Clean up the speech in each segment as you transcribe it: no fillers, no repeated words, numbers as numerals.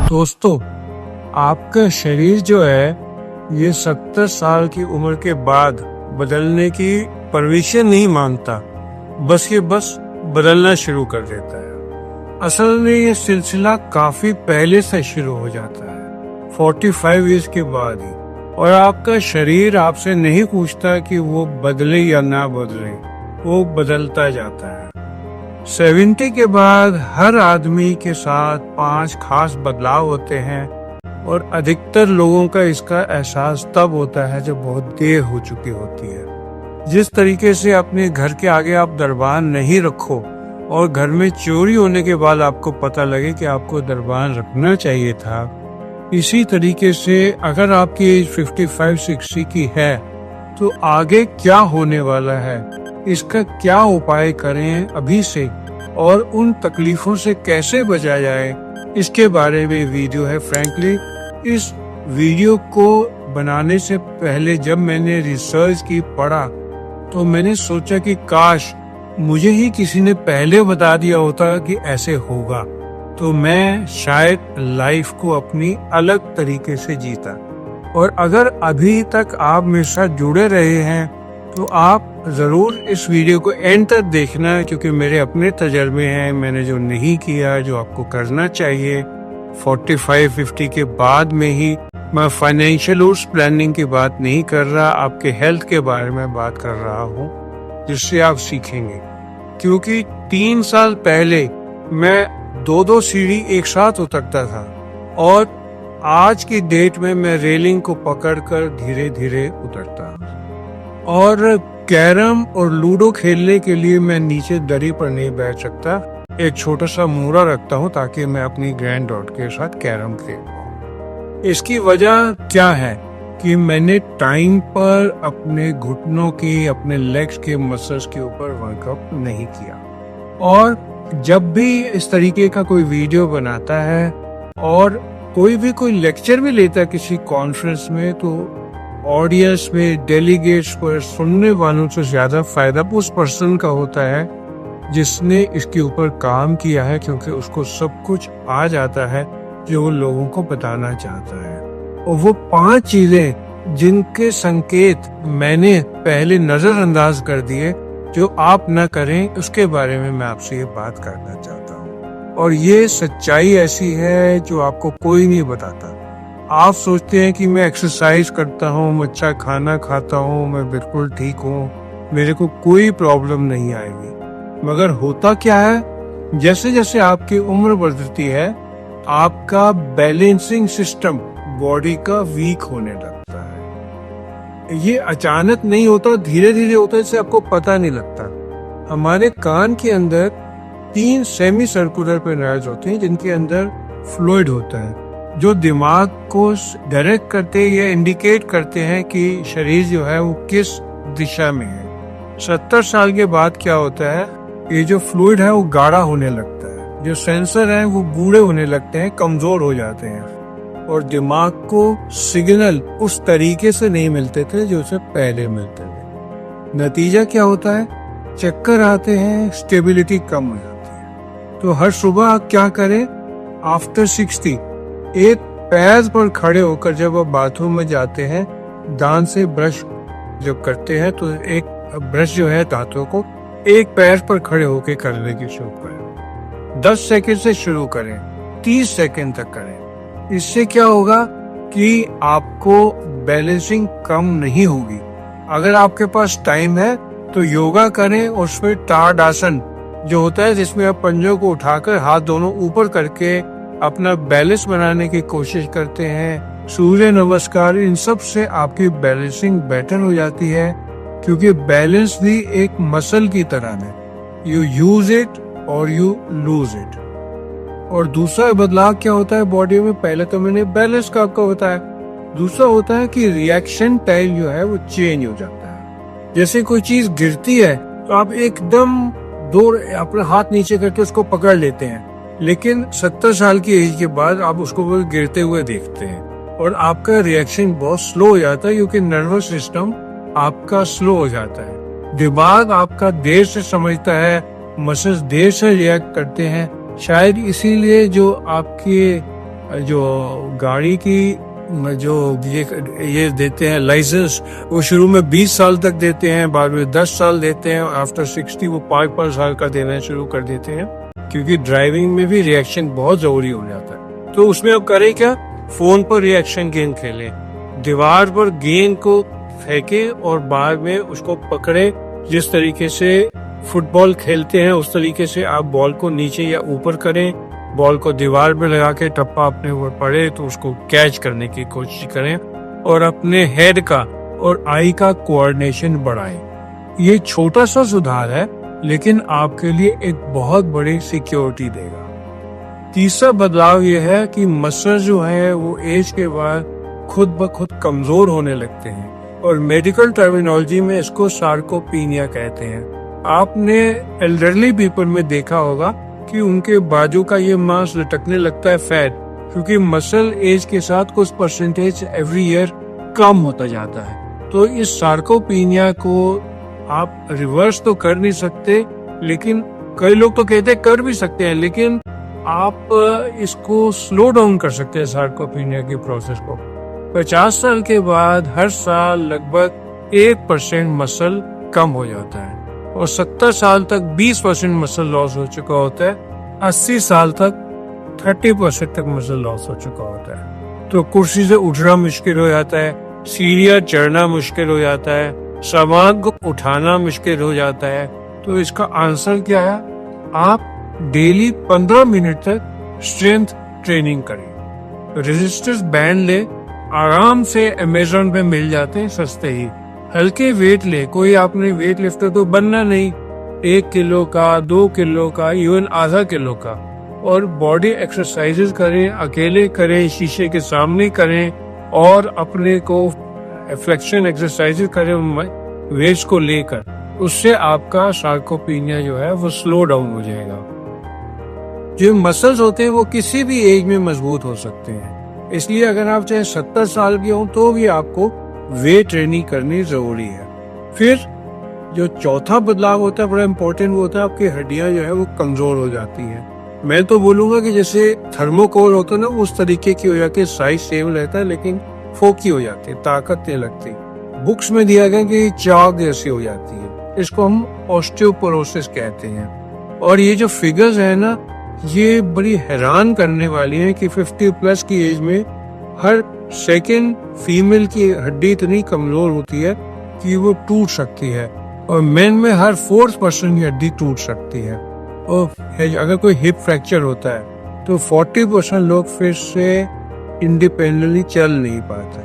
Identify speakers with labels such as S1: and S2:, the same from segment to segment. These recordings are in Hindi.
S1: दोस्तों, आपका शरीर जो है ये 70 साल की उम्र के बाद बदलने की परमिशन नहीं मांगता, बस बदलना शुरू कर देता है। असल में ये सिलसिला काफी पहले से शुरू हो जाता है, 45 ईयर्स के बाद ही। और आपका शरीर आपसे नहीं पूछता कि वो बदले या ना बदले, वो बदलता जाता है। 70 के बाद हर आदमी के साथ 5 खास बदलाव होते हैं और अधिकतर लोगों का इसका एहसास तब होता है जब बहुत देर हो चुकी होती है। जिस तरीके से अपने घर के आगे आप दरबान नहीं रखो और घर में चोरी होने के बाद आपको पता लगे कि आपको दरबान रखना चाहिए था, इसी तरीके से अगर आपकी एज 55-60 की है तो आगे क्या होने वाला है, इसका क्या उपाय करें अभी से और उन तकलीफों से कैसे बचा जाए, इसके बारे में वीडियो है। फ्रैंकली इस वीडियो को बनाने से पहले जब मैंने रिसर्च की, पढ़ा, तो मैंने सोचा कि काश मुझे ही किसी ने पहले बता दिया होता कि ऐसे होगा, तो मैं शायद लाइफ को अपनी अलग तरीके से जीता। और अगर अभी तक आप मेरे साथ जुड़े रहे हैं तो आप जरूर इस वीडियो को एंड तक देखना, क्योंकि मेरे अपने तजर्बे हैं, मैंने जो नहीं किया, जो आपको करना चाहिए 45-50 के बाद में ही। मैं फाइनेंशियल उस प्लानिंग की बात नहीं कर रहा, आपके हेल्थ के बारे में बात कर रहा हूँ, जिससे आप सीखेंगे। क्योंकि 3 साल पहले मैं 2-2 सीढ़ी एक साथ उतरता था और आज की डेट में मैं रेलिंग को पकड़कर धीरे धीरे उतरता हूँ। और कैरम और लूडो खेलने के लिए मैं नीचे दरी पर नहीं बैठ सकता, एक छोटा सा मूरा रखता हूँ ताकि मैं अपनी ग्रैंड डॉटर के साथ कैरम खेल पाऊँ। इसकी वजह क्या है कि मैंने टाइम पर अपने घुटनों की, अपने लेग्स के मसल्स के ऊपर वर्कआउट नहीं किया। और जब भी इस तरीके का कोई वीडियो बनाता है और कोई लेक्चर भी लेता है किसी कॉन्फ्रेंस में, तो ऑडियंस में, डेलीगेट्स पर, सुनने वालों से ज्यादा फायदा उस पर्सन का होता है जिसने इसके ऊपर काम किया है, क्योंकि उसको सब कुछ आ जाता है जो वो लोगों को बताना चाहता है। और वो 5 चीजें जिनके संकेत मैंने पहले नजरअंदाज कर दिए, जो आप न करें, उसके बारे में मैं आपसे ये बात करना चाहता हूँ। और ये सच्चाई ऐसी है जो आपको कोई नहीं बताता। आप सोचते हैं कि मैं एक्सरसाइज करता हूँ, मैं अच्छा खाना खाता हूँ, मैं बिल्कुल ठीक हूँ, मेरे को कोई प्रॉब्लम नहीं आएगी। मगर होता क्या है, जैसे जैसे आपकी उम्र बढ़ती है, आपका बैलेंसिंग सिस्टम बॉडी का वीक होने लगता है। ये अचानक नहीं होता, धीरे धीरे होता है, इससे आपको पता नहीं लगता। हमारे कान के अंदर 3 सेमी सर्कुलर पेनाइल्स होते हैं जिनके अंदर फ्लूइड होता है, जो दिमाग को डायरेक्ट करते या इंडिकेट करते हैं कि शरीर जो है वो किस दिशा में है। 70 साल के बाद क्या होता है, ये जो फ्लूइड है वो गाढ़ा होने लगता है, जो सेंसर है वो बूढ़े होने लगते हैं, कमजोर हो जाते हैं, और दिमाग को सिग्नल उस तरीके से नहीं मिलते थे जो उसे पहले मिलते थे। नतीजा क्या होता है, चक्कर आते हैं, स्टेबिलिटी कम हो जाती है। तो हर सुबह आप क्या करें, आफ्टर 60 एक पैर पर खड़े होकर जब आप बाथरूम में जाते हैं, दांत से ब्रश जब करते हैं, तो एक ब्रश जो है दांतों को एक पैर पर खड़े होकर करने की शुरू करें। 10 सेकंड से शुरू करें, 30 सेकंड तक करें। इससे क्या होगा कि आपको बैलेंसिंग कम नहीं होगी। अगर आपके पास टाइम है तो योगा करें, और उसमें ताड़ासन जो होता है, जिसमें आप पंजों को उठाकर हाथ दोनों ऊपर करके अपना बैलेंस बनाने की कोशिश करते हैं, सूर्य नमस्कार, इन सब से आपकी बैलेंसिंग बेटर हो जाती है। क्योंकि बैलेंस भी एक मसल की तरह है, यू यूज इट और यू लूज इट। और दूसरा बदलाव क्या होता है बॉडी में, पहले तो मैंने बैलेंस का आपको बताया, दूसरा होता है कि रिएक्शन टाइम जो है वो चेंज हो जाता है। जैसे कोई चीज गिरती है तो आप एकदम अपना हाथ नीचे करके उसको पकड़ लेते हैं, लेकिन 70 साल की एज के बाद आप उसको गिरते हुए देखते हैं और आपका रिएक्शन बहुत स्लो हो जाता है, क्योंकि नर्वस सिस्टम आपका स्लो हो जाता है। दिमाग आपका देर से समझता है, मसल्स देर से रिएक्ट करते हैं, शायद इसीलिए जो आपके जो गाड़ी की जो ये देते हैं लाइसेंस, वो शुरू में 20 साल तक देते हैं, बाद में 10 साल देते हैं, और आफ्टर 60 वो 5 साल का देना शुरू कर देते हैं, क्योंकि ड्राइविंग में भी रिएक्शन बहुत जरूरी हो जाता है। तो उसमें अब करें क्या, फोन पर रिएक्शन गेम खेलें, दीवार पर गेंद को फेंके और बाद में उसको पकड़े। जिस तरीके से फुटबॉल खेलते हैं उस तरीके से आप बॉल को नीचे या ऊपर करें, बॉल को दीवार पे लगा के टप्पा अपने ऊपर पड़े तो उसको कैच करने की कोशिश करें, और अपने हेड का और आई का कोऑर्डिनेशन बढ़ाएं। ये छोटा सा सुधार है लेकिन आपके लिए एक बहुत बड़ी सिक्योरिटी देगा। तीसरा बदलाव यह है कि मसल जो है वो एज के बाद खुद ब खुद कमजोर होने लगते हैं, और मेडिकल टर्मिनोलॉजी में इसको सार्कोपीनिया कहते हैं। आपने एल्डरली पीपल में देखा होगा कि उनके बाजू का ये मांस लटकने लगता है, फैट, क्योंकि मसल एज के साथ कुछ परसेंटेज एवरी ईयर कम होता जाता है। तो इस सार्कोपीनिया को आप रिवर्स तो कर नहीं सकते, लेकिन कई लोग तो कहते हैं कर भी सकते हैं, लेकिन आप इसको स्लो डाउन कर सकते हैं सार्कोपीनिया की प्रोसेस को। 50 साल के बाद हर साल लगभग 1% मसल कम हो जाता है, और 70 साल तक 20% मसल लॉस हो चुका होता है, 80 साल तक 30% तक मसल लॉस हो चुका होता है। तो कुर्सी से उठना मुश्किल हो जाता है, सीढ़ियाँ चढ़ना मुश्किल हो जाता है, सामान को उठाना मुश्किल हो जाता है। तो इसका आंसर क्या है, आप डेली 15 मिनट तक स्ट्रेंथ ट्रेनिंग करें। रेजिस्टेंस बैंड ले, आराम से अमेज़न पे मिल जाते हैं सस्ते ही। हल्के वेट ले, कोई आपने वेट लिफ्टर तो बनना नहीं, 1 किलो का, 2 किलो का, इवन आधा किलो का, और बॉडी एक्सरसाइजेस करें, अकेले करें, शीशे के सामने करें, और अपने को फ्लेक्शन एक्सरसाइजेस करें वेट्स को लेकर। उससे आपका सार्कोपीनिया जो है वो स्लो डाउन हो जाएगा। जो मसल्स होते हैं वो किसी भी एज में मजबूत हो सकते हैं, इसलिए अगर आप चाहे 70 साल के हो तो भी आपको वेट ट्रेनिंग करनी जरूरी है। फिर जो चौथा बदलाव होता है बड़ा इम्पोर्टेंट, वो होता है आपकी हड्डियां जो है वो कमजोर हो जाती हैं। मैं तो बोलूंगा कि जैसे थर्मोकोल होता है ना, उस तरीके की हो जाती है, साइज सेम रहता है लेकिन फोकी हो जाती है, ताकत नहीं लगती। बुक्स में दिया गया कि चाक जैसी हो जाती है, इसको हम ऑस्टियोपोरोसिस कहते हैं। और ये जो फिगर्स है ना, ये बड़ी हैरान करने वाली है कि 50 प्लस की एज में हर सेकंड फीमेल की हड्डी इतनी कमजोर होती है कि वो टूट सकती है, और मेन में हर 4th पर्सन की हड्डी टूट सकती है। और अगर कोई हिप फ्रैक्चर होता है तो 40% लोग फिर से इंडिपेंडेंटली चल नहीं पाते।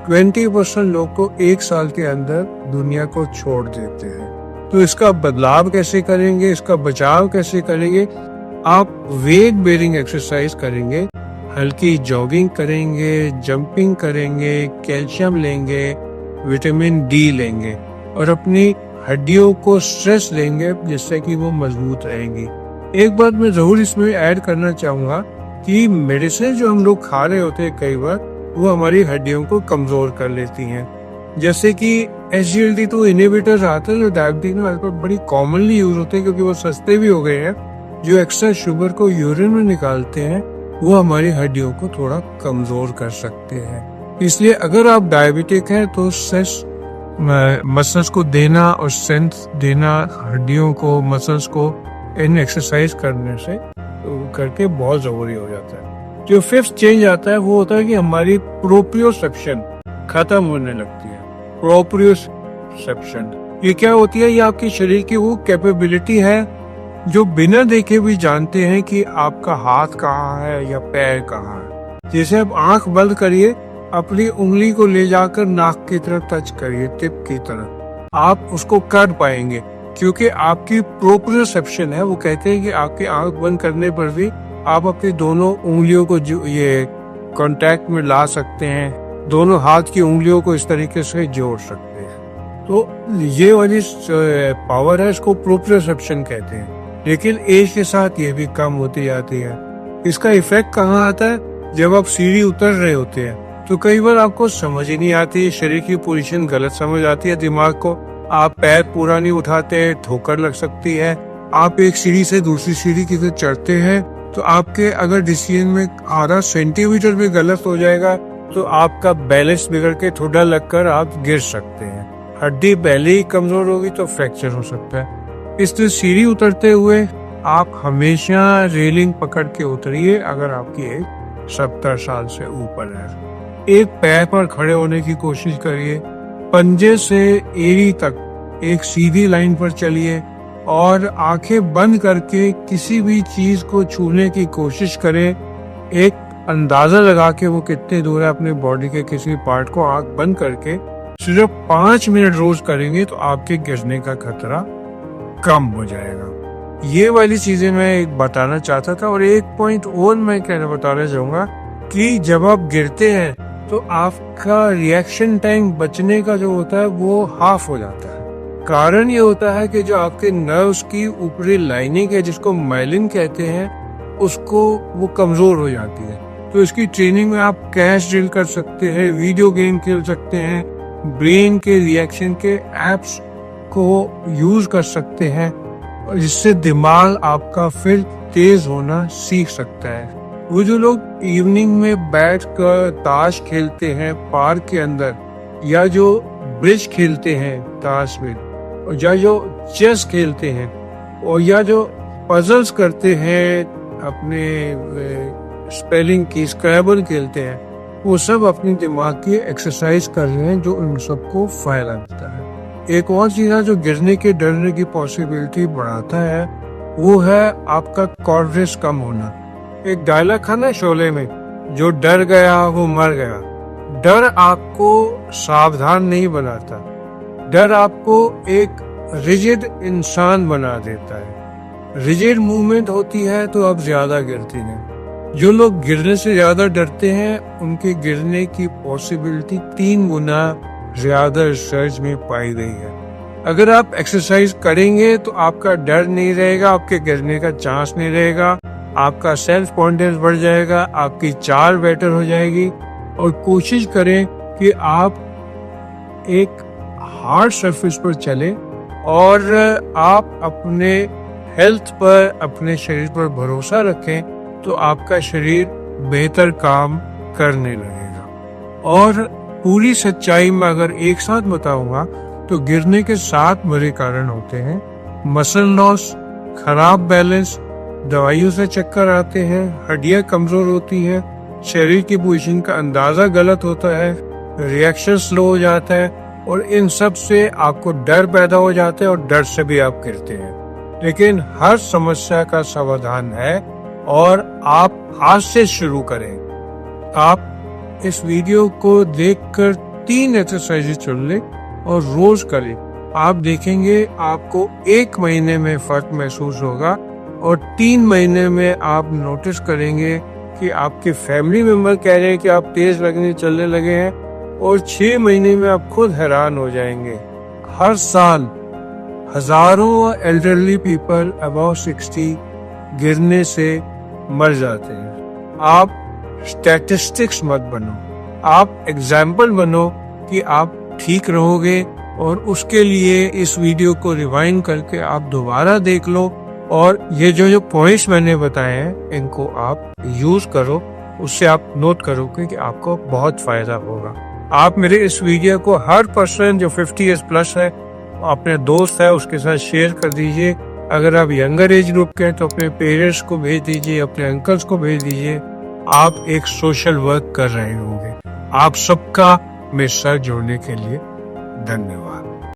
S1: 20% लोग को 1 साल के अंदर दुनिया को छोड़ देते हैं। तो इसका बदलाव कैसे करेंगे, इसका बचाव कैसे करेंगे? आप वेट बेरिंग एक्सरसाइज करेंगे, हल्की जॉगिंग करेंगे, जंपिंग करेंगे, कैल्शियम लेंगे, विटामिन डी लेंगे, और अपनी हड्डियों को स्ट्रेस देंगे जिससे कि वो मजबूत रहेंगी। एक बात मैं जरूर इसमें ऐड करना चाहूंगा कि मेडिसिन जो हम लोग खा रहे होते हैं कई बार वो हमारी हड्डियों को कमजोर कर लेती हैं। जैसे कि SGLT2 इनहिबिटर्स आते हैं जो डायबिटीज में आजकल बड़ी कॉमनली यूज होते हैं, क्योंकि वो सस्ते भी हो गए हैं। जो एक्स्ट्रा शुगर को यूरिन में निकालते हैं वो हमारी हड्डियों को थोड़ा कमजोर कर सकते हैं। इसलिए अगर आप डायबिटिक हैं तो मसल्स को देना और स्ट्रेंथ देना हड्डियों को, मसल्स को इन एक्सरसाइज करने से करके बहुत जरूरी हो जाता है। जो 5th चेंज आता है वो होता है कि हमारी प्रोप्रियोसेप्शन खत्म होने लगती है। प्रोप्रियोसेप्शन ये क्या होती है? ये आपके शरीर की वो कैपेबिलिटी है जो बिना देखे भी जानते हैं कि आपका हाथ कहाँ है या पैर कहाँ है। जैसे आप आंख बंद करिए, अपनी उंगली को ले जाकर नाक की तरफ टच करिए, टिप की तरफ, आप उसको कर पाएंगे क्योंकि आपकी प्रोप्रियोसेप्शन है। वो कहते हैं कि आपकी आंख बंद करने पर भी आप अपनी दोनों उंगलियों को ये कांटेक्ट में ला सकते हैं, दोनों हाथ की उंगलियों को इस तरीके से जोड़ सकते हैं। तो ये वाली पावर है, इसको प्रोप्रियोसेप्शन कहते हैं। लेकिन एज के साथ ये भी कम होती जाती है। इसका इफेक्ट कहाँ आता है? जब आप सीढ़ी उतर रहे होते हैं तो कई बार आपको समझ ही नहीं आती, शरीर की पोजीशन गलत समझ आती है दिमाग को, आप पैर पूरा नहीं उठाते, ठोकर लग सकती है, आप एक सीढ़ी से दूसरी सीढ़ी की तरफ चढ़ते हैं तो आपके अगर डिसीजन में आधा सेंटीमीटर भी गलत हो जाएगा तो आपका बैलेंस बिगड़ के ठुड्डा लगकर आप गिर सकते हैं। हड्डी पहले ही कमजोर होगी तो फ्रैक्चर हो सकता है। इसलिए सीढ़ी उतरते हुए आप हमेशा रेलिंग पकड़ के उतरिए अगर आपकी एज 70 साल से ऊपर है। एक पैर पर खड़े होने की कोशिश करिए, पंजे से एड़ी तक एक सीधी लाइन पर चलिए और आंखें बंद करके किसी भी चीज को छूने की कोशिश करें। एक अंदाजा लगा के वो कितने दूर है अपने बॉडी के किसी पार्ट को आंख बंद करके सिर्फ 5 मिनट रोज करेंगे तो आपके गिरने का खतरा कम हो जाएगा। ये वाली चीजें मैं बताना चाहता था। और एक पॉइंट और मैं बताना चाहूंगा कि जब आप गिरते हैं तो आपका रिएक्शन टाइम बचने का जो होता है वो हाफ हो जाता है। कारण ये होता है कि जो आपके नर्व्स की ऊपरी लाइनिंग है जिसको माइलिन कहते हैं उसको वो कमजोर हो जाती है। तो इसकी ट्रेनिंग में आप कैश ड्रिल कर सकते हैं, वीडियो गेम खेल सकते हैं, ब्रेन के रिएक्शन के एप्स को यूज कर सकते हैं और जिससे दिमाग आपका फिर तेज होना सीख सकता है। वो जो लोग इवनिंग में बैठकर ताश खेलते हैं पार्क के अंदर या जो ब्रिज खेलते हैं ताश में या जो चेस खेलते हैं और या जो पजल्स करते हैं अपने स्पेलिंग की स्क्रैबल खेलते हैं, वो सब अपने दिमाग की एक्सरसाइज कर रहे हैं जो उन सबको फायदा देता है। एक और चीज है जो गिरने के डरने की पॉसिबिलिटी बढ़ाता है वो है आपका कॉर्टेक्स कम होना। एक डायलॉग है ना शोले में, जो डर गया वो मर गया। डर आपको सावधान नहीं बनाता, डर आपको एक रिजिड इंसान बना देता है। रिजिड मूवमेंट होती है तो आप ज्यादा गिरते हैं। जो लोग गिरने से ज्यादा डरते हैं उनके गिरने की पॉसिबिलिटी 3 गुना ज्यादा रिसर्च में पाई गई है। अगर आप एक्सरसाइज करेंगे तो आपका डर नहीं रहेगा, आपके गिरने का चांस नहीं रहेगा, आपका सेल्फ कॉन्फिडेंस बढ़ जाएगा, आपकी चाल बेटर हो जाएगी। और कोशिश करें कि आप एक हार्ड सरफेस पर चले और आप अपने हेल्थ पर, अपने शरीर पर भरोसा रखें तो आपका शरीर बेहतर काम करने लगेगा। और पूरी सच्चाई में अगर एक साथ बताऊंगा तो गिरने के 7 बड़े कारण होते हैं। मसल लॉस, खराब बैलेंस, दवाइयों से चक्कर आते हैं, हड्डियां कमजोर होती हैं, शरीर की पोजीशन का अंदाजा गलत होता है, रिएक्शन स्लो हो जाता है और इन सब से आपको डर पैदा हो जाता है और डर से भी आप गिरते हैं। लेकिन हर समस्या का समाधान है और आप आज से शुरू करें। आप इस वीडियो को देखकर 3 एक्सरसाइजेज चुन लें और रोज करें। आप देखेंगे आपको 1 महीने में फर्क महसूस होगा और 3 महीने में आप नोटिस करेंगे कि आपके फैमिली मेंबर कह रहे हैं कि आप तेज लगने चलने लगे हैं और 6 महीने में आप खुद हैरान हो जाएंगे। हर साल हजारों एल्डरली पीपल अबव 60 गिरने से मर जाते हैं। आप स्टैटिस्टिक्स मत बनो, आप एग्जाम्पल बनो कि आप ठीक रहोगे। और उसके लिए इस वीडियो को रिवाइंड करके आप दोबारा देख लो और ये जो पॉइंट्स मैंने बताए हैं इनको आप यूज करो। उससे आप नोट करोगे कि आपको बहुत फायदा होगा। आप मेरे इस वीडियो को हर पर्सन जो 50 ईयर्स प्लस है, अपने दोस्त है, उसके साथ शेयर कर दीजिए। अगर आप यंगर एज ग्रुप के हैं तो अपने पेरेंट्स को भेज दीजिए, अपने अंकल्स को भेज दीजिए। आप एक सोशल वर्क कर रहे होंगे। आप सबका मेरे साथ जुड़ने के लिए धन्यवाद।